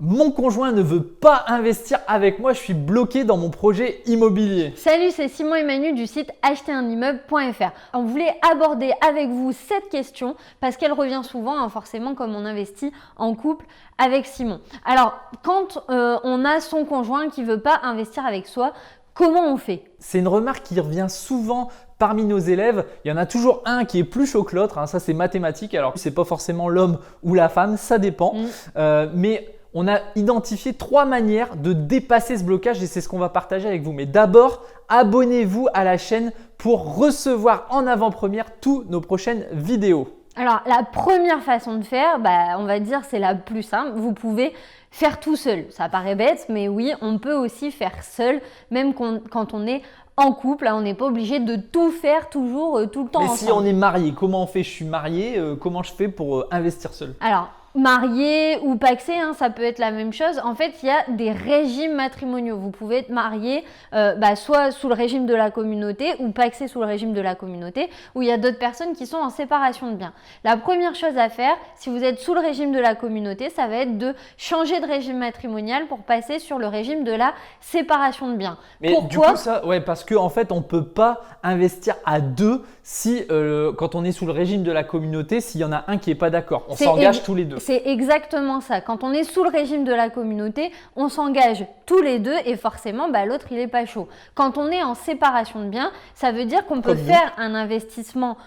Mon conjoint ne veut pas investir avec moi, je suis bloqué dans mon projet immobilier. Salut, c'est Simon et Manu du site acheterunimmeuble.fr. On voulait aborder avec vous cette question parce qu'elle revient souvent, forcément, comme on investit en couple avec Simon. Alors, quand on a son conjoint qui ne veut pas investir avec soi, comment on fait? C'est une remarque qui revient souvent parmi nos élèves. Il y en a toujours un qui est plus chaud que l'autre, ça c'est mathématique. Alors, ce n'est pas forcément l'homme ou la femme, ça dépend. Mais on a identifié 3 manières de dépasser ce blocage et c'est ce qu'on va partager avec vous. Mais d'abord, abonnez-vous à la chaîne pour recevoir en avant-première toutes nos prochaines vidéos. Alors, la première façon de faire, on va dire c'est la plus simple. Vous pouvez faire tout seul. Ça paraît bête, mais oui, on peut aussi faire seul, même quand on est en couple. On n'est pas obligé de tout faire toujours, tout le temps ensemble. Mais si on est marié, comment on fait? Je suis marié, comment je fais pour investir seul? Alors, marié ou pacsé, ça peut être la même chose. En fait, il y a des régimes matrimoniaux. Vous pouvez être marié soit sous le régime de la communauté ou pacsé sous le régime de la communauté, où il y a d'autres personnes qui sont en séparation de biens. La première chose à faire, si vous êtes sous le régime de la communauté, ça va être de changer de régime matrimonial pour passer sur le régime de la séparation de biens. Mais pourquoi? Du coup, ça, parce qu'en fait, on ne peut pas investir à deux si, quand on est sous le régime de la communauté, s'il y en a un qui n'est pas d'accord. On s'engage tous les deux. C'est exactement ça. Quand on est sous le régime de la communauté, on s'engage tous les deux et forcément, l'autre, il n'est pas chaud. Quand on est en séparation de biens, ça veut dire qu'on peut faire un investissement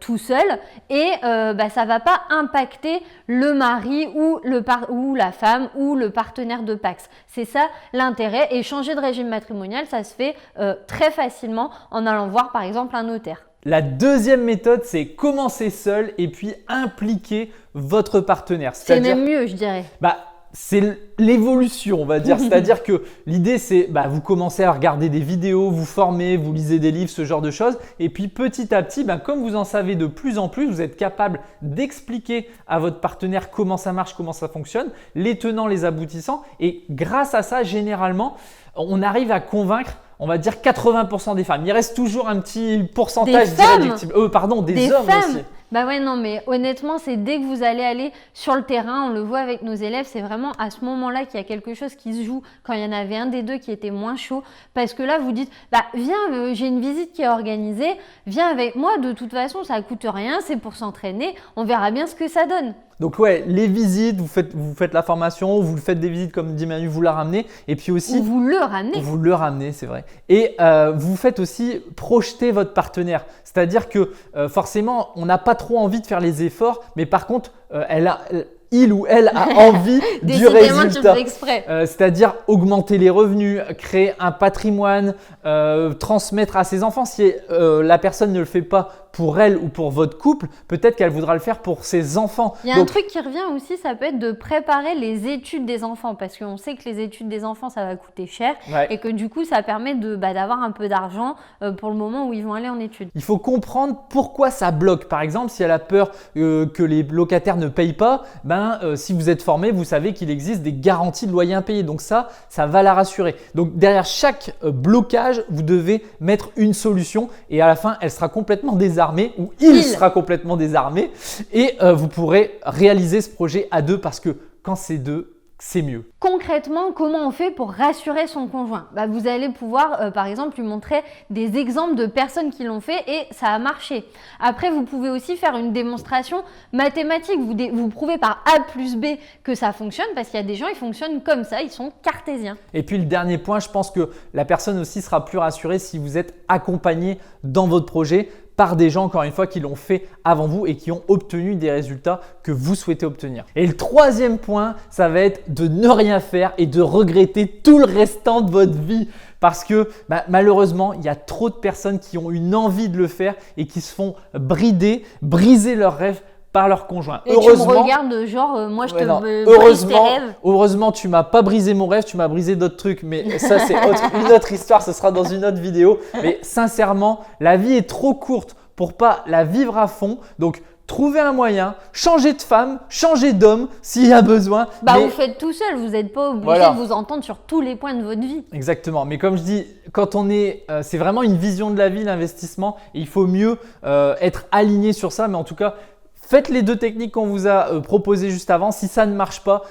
tout seul et ça ne va pas impacter le mari ou la femme ou le partenaire de Pacs. C'est ça l'intérêt. Et changer de régime matrimonial, ça se fait très facilement en allant voir par exemple un notaire. La deuxième méthode, c'est commencer seul et puis impliquer votre partenaire. C'est même mieux, je dirais. C'est l'évolution, on va dire. C'est-à-dire que l'idée, c'est vous commencez à regarder des vidéos, vous formez, vous lisez des livres, ce genre de choses. Et puis petit à petit, comme vous en savez de plus en plus, vous êtes capable d'expliquer à votre partenaire comment ça marche, comment ça fonctionne, les tenants, les aboutissants. Et grâce à ça, généralement, on arrive à convaincre, on va dire 80% des femmes. Il reste toujours un petit pourcentage d'irréductibles. Des hommes aussi. Mais honnêtement, c'est dès que vous allez aller sur le terrain, on le voit avec nos élèves, c'est vraiment à ce moment-là qu'il y a quelque chose qui se joue quand il y en avait un des deux qui était moins chaud. Parce que là, vous dites, viens, j'ai une visite qui est organisée, viens avec moi, de toute façon, ça ne coûte rien, c'est pour s'entraîner, on verra bien ce que ça donne. Donc les visites, vous faites la formation, vous faites des visites comme dit Manu, vous la ramenez et puis aussi… Vous le ramenez. Vous le ramenez, c'est vrai. Et vous faites aussi projeter votre partenaire. C'est-à-dire que forcément, on n'a pas trop envie de faire les efforts, mais par contre, il ou elle a envie du résultat. C'est-à-dire augmenter les revenus, créer un patrimoine, transmettre à ses enfants. Si la personne ne le fait pas pour elle ou pour votre couple, peut-être qu'elle voudra le faire pour ses enfants. Il y a un truc qui revient aussi, ça peut être de préparer les études des enfants parce qu'on sait que les études des enfants, ça va coûter cher et que du coup, ça permet d'avoir un peu d'argent pour le moment où ils vont aller en études. Il faut comprendre pourquoi ça bloque. Par exemple, si elle a peur que les locataires ne payent pas, si vous êtes formé, vous savez qu'il existe des garanties de loyer impayé. Donc ça va la rassurer. Donc derrière chaque blocage, vous devez mettre une solution et à la fin, elle sera complètement désarmée ou il sera complètement désarmé et vous pourrez réaliser ce projet à deux parce que quand c'est deux, c'est mieux. Concrètement, comment on fait pour rassurer son conjoint? Vous allez pouvoir, par exemple, lui montrer des exemples de personnes qui l'ont fait et ça a marché. Après, vous pouvez aussi faire une démonstration mathématique. Vous prouvez par A plus B que ça fonctionne parce qu'il y a des gens, ils fonctionnent comme ça, ils sont cartésiens. Et puis le dernier point, je pense que la personne aussi sera plus rassurée si vous êtes accompagné dans votre projet par des gens, encore une fois, qui l'ont fait avant vous et qui ont obtenu des résultats que vous souhaitez obtenir. Et le troisième point, ça va être de ne rien faire et de regretter tout le restant de votre vie. Parce que malheureusement, il y a trop de personnes qui ont une envie de le faire et qui se font briser leurs rêves par leur conjoint. Et tu me regardes genre, moi je te brise tes rêves. Heureusement, tu m'as pas brisé mon rêve, tu m'as brisé d'autres trucs. Mais ça, c'est une autre histoire, ce sera dans une autre vidéo. Mais sincèrement, la vie est trop courte pour pas la vivre à fond. Donc, trouvez un moyen, changez de femme, changez d'homme s'il y a besoin. Vous faites tout seul, vous n'êtes pas obligé de vous entendre sur tous les points de votre vie. Exactement, mais comme je dis, quand on est, c'est vraiment une vision de la vie, l'investissement. Il faut mieux être aligné sur ça, mais en tout cas, faites les deux techniques qu'on vous a proposées juste avant. Si ça ne marche pas,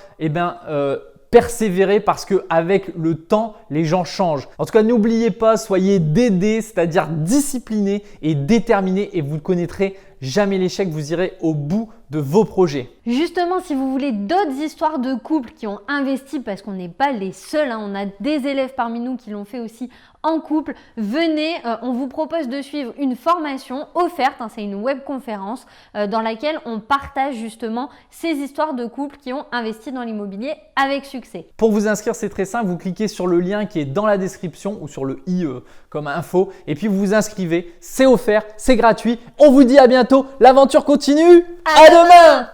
persévérer parce qu'avec le temps, les gens changent. En tout cas, n'oubliez pas, soyez dédé, c'est-à-dire discipliné et déterminé et vous ne connaîtrez jamais l'échec, vous irez au bout de vos projets. Justement, si vous voulez d'autres histoires de couples qui ont investi, parce qu'on n'est pas les seuls, on a des élèves parmi nous qui l'ont fait aussi en couple, venez, on vous propose de suivre une formation offerte, c'est une webconférence dans laquelle on partage justement ces histoires de couples qui ont investi dans l'immobilier avec succès. Pour vous inscrire, c'est très simple, vous cliquez sur le lien qui est dans la description ou sur le i comme info et puis vous vous inscrivez, c'est offert, c'est gratuit. On vous dit à bientôt, l'aventure continue, à demain.